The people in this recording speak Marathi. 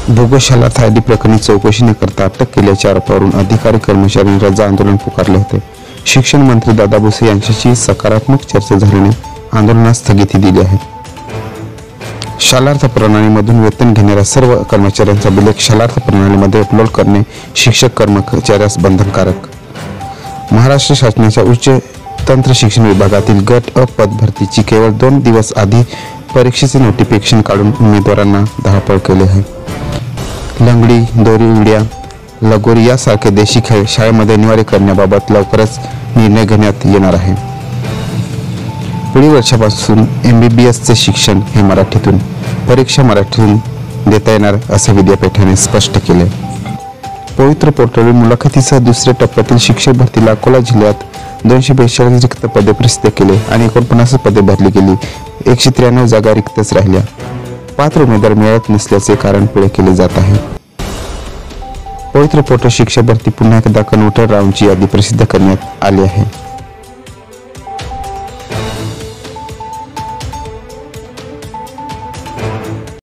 भूगोशालात आयडी प्रकरणी चौकशी न करता अटक केल्याच्या आरोपावरून अधिकारी कर्मचाऱ्यांनी रजा आंदोलन पुकारले होते। शिक्षण मंत्री दादा भुसे यांच्याशी सकारात्मक चर्चा झाल्याने आंदोलनास स्थगिती दिली आहे। शालार्थ प्रणालीमधून वेतन घेणाऱ्या सर्व कर्मचाऱ्यांचा उल्लेख शालार्थ प्रणालीमध्ये अपलोड करणे शिक्षक कर्मचाऱ्यास बंधनकारक। महाराष्ट्र शासनाच्या उच्च तंत्र शिक्षण विभागातील गट अ पद भरतीची केवळ 2 दिवस आधी परीक्षेचे नोटिफिकेशन काढून उमेदवारांना धावपळ केली आहे। लंगडी, दोरी उड्या, लगोरी यासारखे देशी खेळ शाळेमध्ये अनिवार्य करण्याबाबत लवकरच निर्णय घेण्यात येणार आहे। पुढील वर्षापासून MBBSचे शिक्षण हे मराठीतून, परीक्षा मराठीतून देता येणार असे विद्यापीठाने स्पष्ट केले। पवित्र पोर्टलवरील मुलाखतीसह दुसऱ्या टप्प्यातील शिक्षक भरतीला अकोला जिल्ह्यात 242 रिक्त पदे प्रसिद्ध केले आणि 49 पदे भरली गेली। 193 जागा रिक्तच राहिल्या। पात्र उमेदवार मिळत नसल्याचे कारण पुढे केले जात आहे। पवित्र पोर्टल शिक्षक भरती पुन्हा एकदा कन्व्हर्टर राऊंडची यादी प्रसिद्ध करण्यात आली आहे।